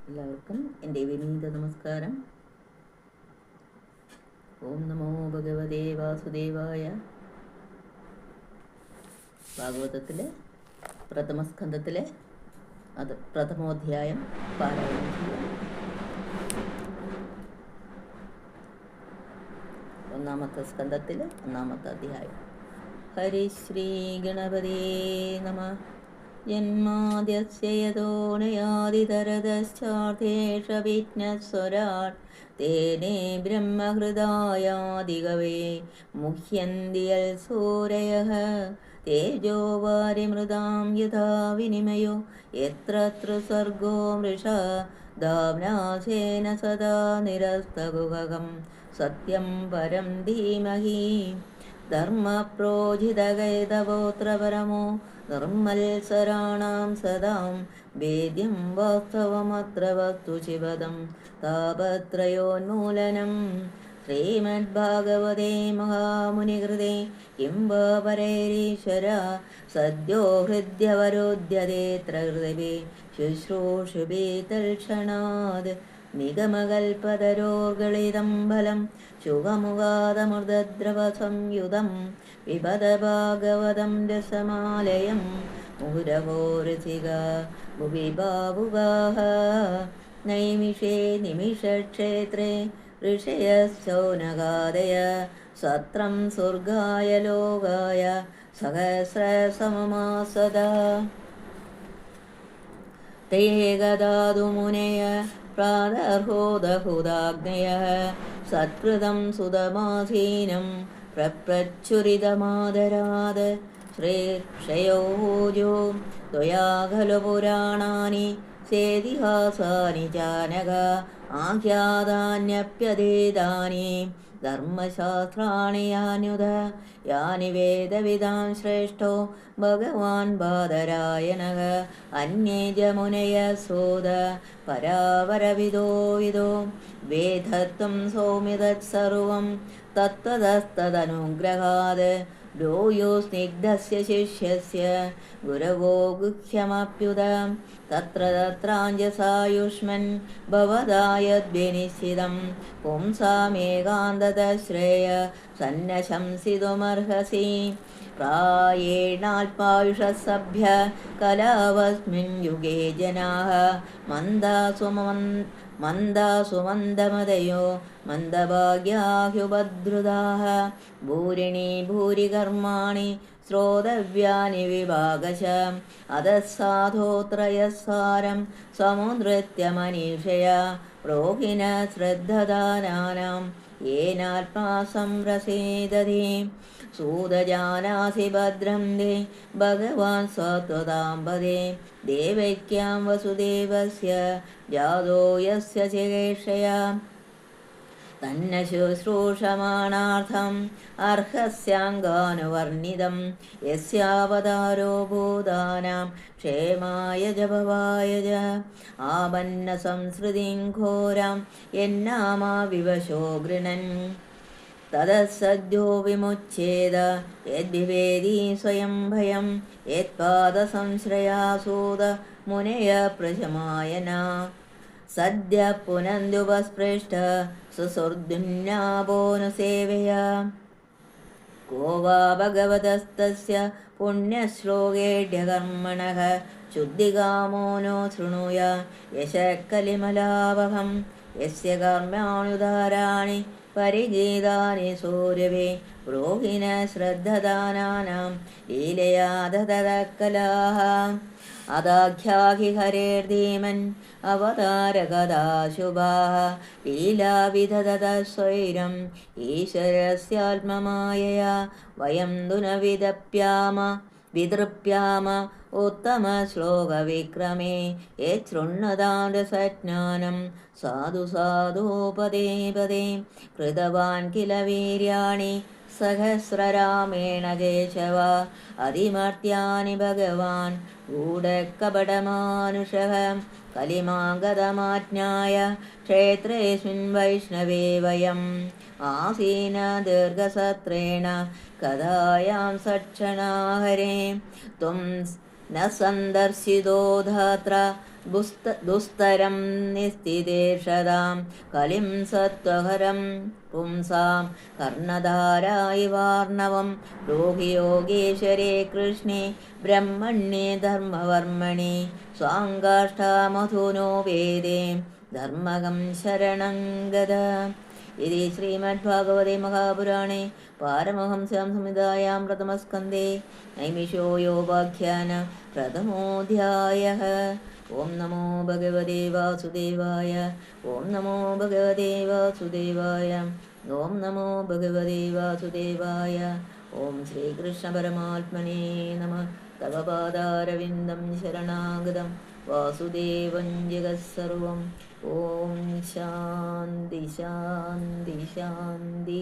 എല്ലാവർക്കും എൻ്റെ വിനീത നമസ്കാരം. ഓം നമോ ഭഗവതേ വാസുദേവായ. ഭാഗവതത്തിലെ പ്രഥമസ്കന്ധത്തിലെ പ്രഥമോധ്യായം പാരായണം ചെയ്യാം. ഒന്നാമത്തെ സ്കന്ധത്തിൽ ഒന്നാമത്തെ അധ്യായം. ഹരിശ്രീ ഗണപതേ നമഃ. ജന്മാദ്യസ്യ യതോനയാദിതരതശ്ചാർത്ഥേഷ വിഘ്നസ്വരാട് തേനേ ബ്രഹ്മഹൃദായാദികവേ മുഹ്യന്തി യൽ സൂരയഃ. തേജോ വാരിമൃതാം യഥാ വിനിമയോ യത്ര സർഗോ മൃഷാ ധാവ്നാസേന സദാ നിരസ്തകുഹകം സത്യം പരം ധീമഹി. ധർമ്മപ്രോജിതകൈതവോത്ര പരമോ നിർമ്മത്സരാണാം സദാം വേദ്യം വാസ്തവമത്ര വസ്തു ശിവദം താപത്രയോന്മൂലനം. ശ്രീമദ്ഭാഗവതേ മഹാമുനികൃതേ കിം വാ പരൈരീശ്വര സദ്യോ ഹൃദ്യവരോദ്യതേത്ര ഹൃദവേ ശുശ്രൂഷുഭേ തൽക്ഷണാത്. നിഗമകൽപതരോർഗളിതം ഫലം ശുഖമുഖാദമൃതദ്രവസംയുതം പിബത ഭാഗവതം രസമാലയം മുഹുരഹോ രസികാ ഭുവി ഭാവുകാഃ. നൈമിഷേ നിമിഷക്ഷേത്രേ ഋഷയശ്ചൗനകാദയ സത്രം സ്വർഗായ ലോകായ സഹസ്രസമമാസദാ. തേ ഗദാതുമുനയ പ്രാതർഹോദഹുദാഗ്നയഃ സത്കൃതം സുതമാസീനം പ്രപ്രച്ഛുരിതമാദരാത്. ശ്രേക്ഷയോജോ ത്വയാ ഖലു പുരാണാനി സേതിഹാസാനി ചാനഘ ആഖ്യാതാന്യപ്യതീതാനി ധർമ്മശാസ്ത്രാണി യാനുത. യാനി വേദവിദാം ശ്രേഷ്ഠോ ഭഗവാൻ ബാദരായണഃ. അന്യേ ജമുനയ സൂത പരാവരവിദോ വിദോ വേദത്വം സൗമ്യതത്സർവം തത്വതസ്തദനുഗ്രഹാത്. ബ്രൂയോ സ്നിഗ്ധസ്യ ശിഷ്യസ്യ ഗുരവോ ഗുഹ്യമപ്യുത. തത്ര തത്രാഞ്ജസായുഷ്മൻ ഭവദായദ്വിനിശ്ചിതം പുംസാമേകാന്തത ശ്രേയ സന്നശംസിതുമർഹസി. പ്രായേണാൽപായുഷസഭ്യ കലാവസ്മിൻ യുഗേ ജനാഃ മന്ദാസുമന്ദമതയോ മന്ദഭാഗ്യാഹ്യുപദ്രുതാഃ. ഭൂരിണി ഭൂരി കർമാണി ശ്രോതവ്യാനി വിഭാഗശ അധഃസാധോത്രയസാരം സമുദ്രത്യമനീഷയ പ്രോഹിന ശ്രദ്ധദാനാനാം യേനാത്മാ സംരസേദതി. സൂതജാനാസി ഭദ്രം ദേ ഭഗവാൻ സ്വത്വതാം പദേ ദേവക്യാം വസുദേവസ്യ ജാതോ യസ്യ ചികേഷയാ തന്ന ശുശ്രൂഷമാണാർത്ഥം അർഹസ്യാംഗാനുവർണിതം യസ്യാവതാരോ ഭൂതാനാം ക്ഷേമായ ജഭവായ ച. ആപന്ന സംസൃതിം ഘോരാം യന്നാമാ വിവശോ ഗൃണൻ തദസദ്യോ വിമുച്ഛേദ യദ്വിവേദി സ്വയം ഭയം യത്പാദസംശ്രയാസൂത മുനയ പ്രശമായന. സദ്യ പുനന്ദുപസ്പൃഷ്ട സുസുർദുന്യാപോനുസേവയ കോ വാ ഭഗവതസ്തസ്യ പുണ്യശ്ലോകേഢ്യകർമ്മണഃ ശുദ്ധികാമോ നോ ശൃണുയ യശക്കലിമലാവഹം. യസ്യ കർമ്മ്യാണുദാരാണി പരിഗീതാനി സൂര്യവേ പ്രോഹിന ശ്രദ്ധദാനാനാം ലീലയാ ദദകലാഃ. അദാഖ്യാഹി ഹരേർധീമൻ അവതാരകഥാശുഭാഃ ലീലാവിദധത സ്വൈരം ഈശ്വരസ്യാത്മമായയാ. വയം തു ന വിതൃപ്യാമ ഉത്തമശ്ലോകവിക്രമേ യശൃണ്വതാം രസജ്ഞാനം സാധു സാധു പദേ പദേ. കൃതവാൻ കില വീര്യാണി സഹസ്രരാമേണ കേശവ അതിമർത്യാനി ഭഗവാൻ ഗൂഢകപടമാനുഷഃ. കലിമാഗതമാജ്ഞായ ക്ഷേത്രേസ്മിൻ വൈഷ്ണവേ വയം ആസീന ദീർഘസത്രേണ കഥായാം സക്ഷണാഹരേ. ത്വം ന സന്ദർശിതോ ധാത്ര ദുസ്തരം നിസ്ഥിതേഷതാം കലിം സത്വഹരം പുംസാം കർണധാരായി വാർണവം രോഹി യോഗേശ്വരേ കൃഷ്ണേ ബ്രഹ്മണ്യേ ധർമ്മവർമ്മണി സ്വാങ്കാഷ്ടാമധുനോ വേദേ ധർമ്മകം ശരണം ഗത. ഇതി ശ്രീമദ്ഭാഗവതേ മഹാപുരാണേ പാരമഹംസ്യാം സംഹിതായാം പ്രഥമസ്കന്ധേ നൈമിഷോ യോഗാഖ്യാന പ്രഥമോऽധ്യായഃ. ഓം നമോ ഭഗവതേ വാസുദേവായ. ഓം നമോ ഭഗവതേ വാസുദേവായ. ഓം നമോ ഭഗവതേ വാസുദേവായ. ഓം ശ്രീകൃഷ്ണ പരമാത്മനേ നമഃ. തവ പാദാരവിന്ദം ശരണാഗതം വാസുദേവം ജഗത്സർവം. ഓം ശാന്തി ശാന്തി ശാന്തി.